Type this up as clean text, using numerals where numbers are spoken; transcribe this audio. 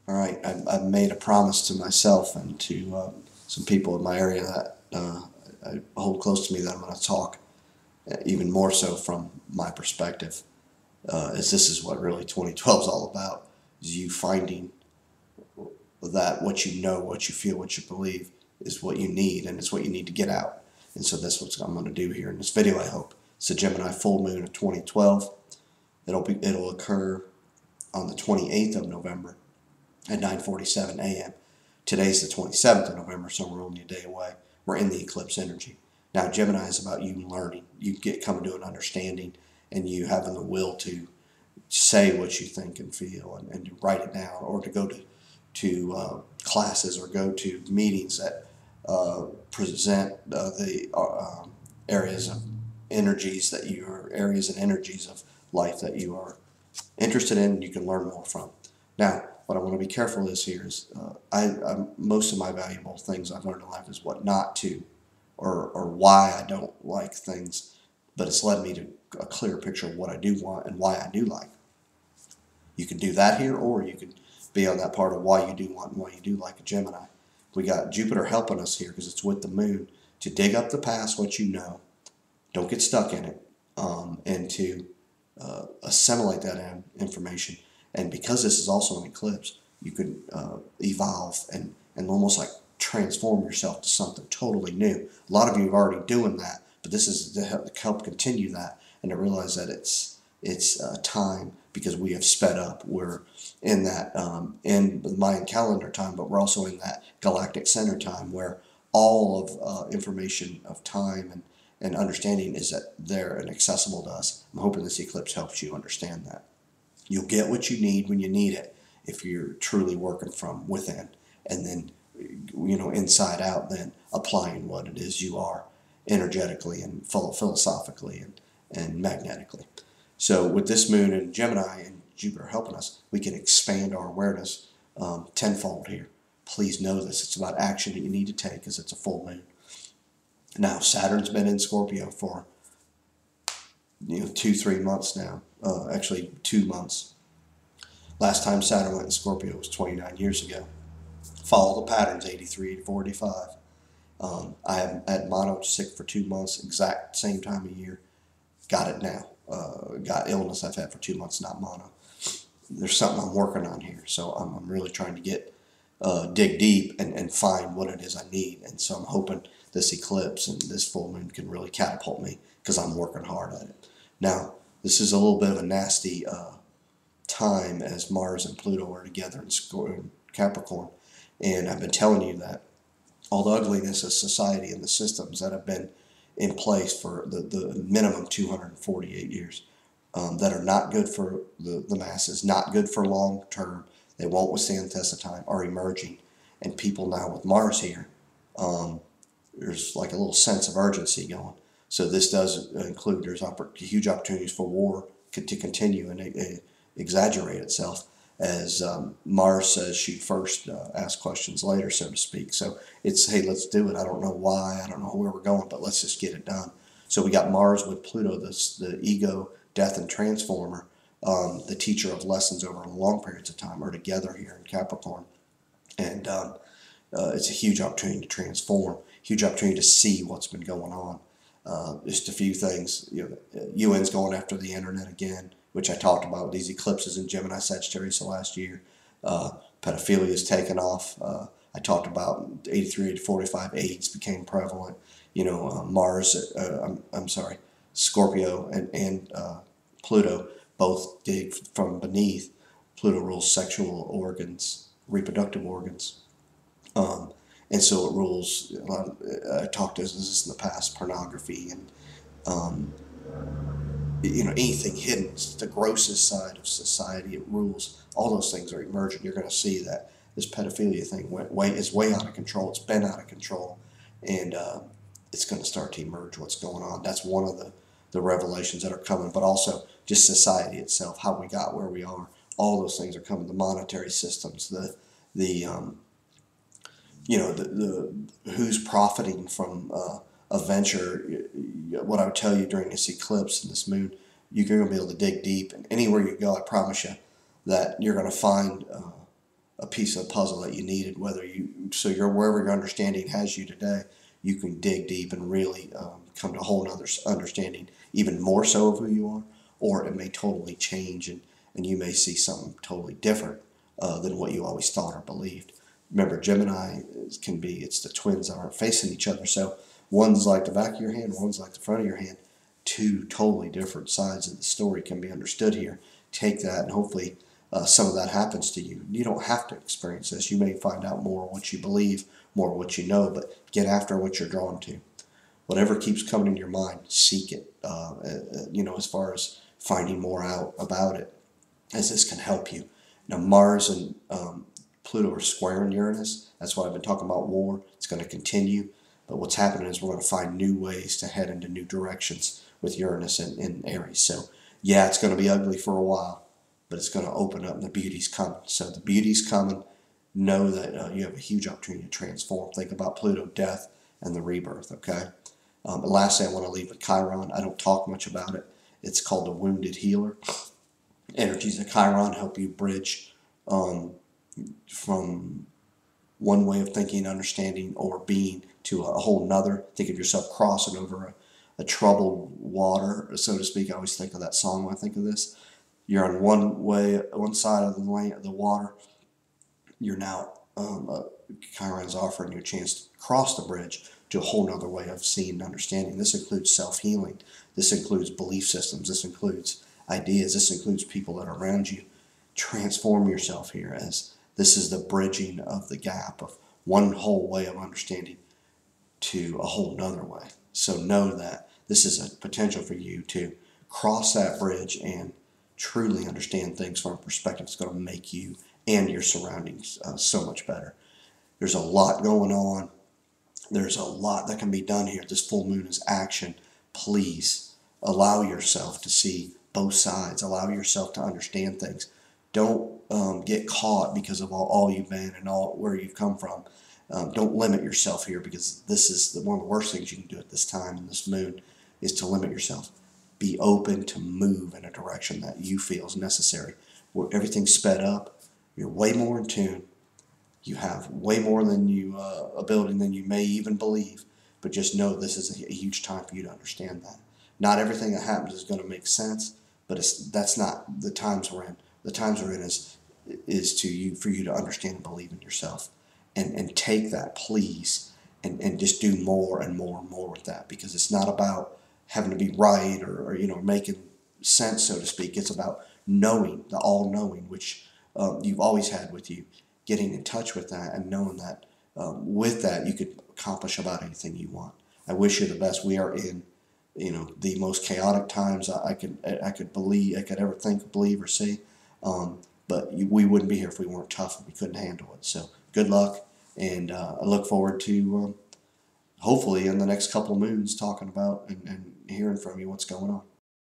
All right, I've made a promise to myself and to some people in my area that I hold close to me that I'm going to talk even more so from my perspective, as this is what really 2012 is all about, is you finding that what you know, what you feel, what you believe is what you need, and it's what you need to get out. And so that's what I'm going to do here in this video, I hope. It's the Gemini full moon of 2012. It'll occur on the 28th of November at 9:47 a.m. Today's the 27th of November, so we're only a day away. We're in the eclipse energy. Now, Gemini is about you learning. You coming to an understanding, and you having the will to say what you think and feel, and to write it down, or to go to classes or go to meetings that present the areas of energies that you are areas and energies of life that you are interested in. You can learn more from. Now, what I want to be careful is here is most of my valuable things I've learned in life is what not to, or why I don't like things, but it's led me to a clear picture of what I do want and why I do like. You can do that here, or you can be on that part of why you do want and why you do like a Gemini. We got Jupiter helping us here because it's with the moon to dig up the past, what you know, don't get stuck in it, and to assimilate that information. And because this is also an eclipse, you can evolve and almost like transform yourself to something totally new. A lot of you are already doing that, but this is to help continue that and to realize that it's time, because we have sped up. We're in that in the Mayan calendar time, but we're also in that galactic center time where all of information of time and understanding is that there and accessible to us. I'm hoping this eclipse helps you understand that. You'll get what you need when you need it if you're truly working from within, and then, inside out, then applying what it is you are energetically and philosophically and magnetically. So with this moon in Gemini and Jupiter helping us, we can expand our awareness tenfold here. Please know this. It's about action that you need to take because it's a full moon. Now, Saturn's been in Scorpio for 2-3 months now. Actually, 2 months. Last time Saturn went in Scorpio was 29 years ago. Follow the patterns, 83, 84, 85. I have had mono sick for 2 months, exact same time of year. Got it now. Got illness I've had for 2 months, not mono. There's something I'm working on here, so I'm really trying to dig deep and find what it is I need. And so I'm hoping this eclipse and this full moon can really catapult me because I'm working hard at it. Now, this is a little bit of a nasty time as Mars and Pluto are together in Capricorn. And I've been telling you that all the ugliness of society and the systems that have been in place for the minimum 248 years that are not good for the masses, not good for long term, they won't withstand the test of time, are emerging. And people now with Mars here, there's like a little sense of urgency going. So this does include, there's huge opportunities for war to continue and exaggerate itself as Mars says shoot first, ask questions later, so to speak. So it's, hey, let's do it. I don't know why, I don't know where we're going, but let's just get it done. So we got Mars with Pluto, the ego, death, and transformer, the teacher of lessons over long periods of time, are together here in Capricorn. And it's a huge opportunity to transform, huge opportunity to see what's been going on. Just a few things. UN's going after the internet again, which I talked about, these eclipses in Gemini Sagittarius last year. Pedophilia is taken off. I talked about 83 to 45 AIDS became prevalent. Mars, Scorpio and Pluto both dig from beneath. Pluto rules sexual organs, reproductive organs. And so it rules, I talked about this in the past, pornography and, anything hidden. It's the grossest side of society. It rules. All those things are emerging. You're going to see that this pedophilia thing is way out of control. It's been out of control. And it's going to start to emerge what's going on. That's one of the revelations that are coming, but also just society itself, how we got where we are. All those things are coming. The monetary systems, the who's profiting from a venture. What I would tell you during this eclipse and this moon, you're going to be able to dig deep, and anywhere you go, I promise you that you're going to find a piece of the puzzle that you needed. So you're wherever your understanding has you today, you can dig deep and really come to a whole other understanding, even more so of who you are, or it may totally change, and you may see something totally different than what you always thought or believed. Remember, Gemini it's the twins that aren't facing each other. So one's like the back of your hand, one's like the front of your hand. Two totally different sides of the story can be understood here. Take that, and hopefully some of that happens to you. You don't have to experience this. You may find out more what you believe, more what you know, but get after what you're drawn to. Whatever keeps coming in your mind, seek it. As far as finding more out about it, as this can help you. Now, Mars and Pluto are squaring Uranus. That's why I've been talking about war. It's going to continue. But what's happening is we're going to find new ways to head into new directions with Uranus in Aries. So, yeah, it's going to be ugly for a while, but it's going to open up and the beauty's coming. So the beauty's coming. Know that you have a huge opportunity to transform. Think about Pluto, death, and the rebirth, okay? And lastly, I want to leave with Chiron. I don't talk much about it. It's called the wounded healer. Energies of Chiron help you bridge from one way of thinking, understanding, or being to a whole nother. Think of yourself crossing over a troubled water, so to speak. I always think of that song when I think of this. You're on one side of the water. You're now, Chiron's offering you a chance to cross the bridge to a whole nother way of seeing and understanding. This includes self-healing. This includes belief systems. This includes ideas. This includes people that are around you. Transform yourself here, as this is the bridging of the gap of one whole way of understanding to a whole nother way. So know that this is a potential for you to cross that bridge and truly understand things from a perspective that's going to make you and your surroundings so much better. There's a lot going on. There's a lot that can be done here. This full moon is action. Please allow yourself to see both sides. Allow yourself to understand things. Don't get caught because of all you've been and all where you've come from. Don't limit yourself here, because this is one of the worst things you can do at this time in this moon, is to limit yourself. Be open to move in a direction that you feel is necessary. Where everything's sped up, you're way more in tune. You have way more than ability than you may even believe. But just know this is a huge time for you to understand that. Not everything that happens is going to make sense, but that's not the times we're in. The times we're in is for you to understand and believe in yourself, and take that, please, and just do more and more and more with that, because it's not about having to be right or making sense, so to speak. It's about knowing, the all-knowing, which you've always had with you, getting in touch with that and knowing that with that you could accomplish about anything you want. I wish you the best. We are in the most chaotic times I could ever think, believe, or see. But we wouldn't be here if we weren't tough and we couldn't handle it. So good luck, and I look forward to hopefully in the next couple of moons talking about and hearing from you what's going on.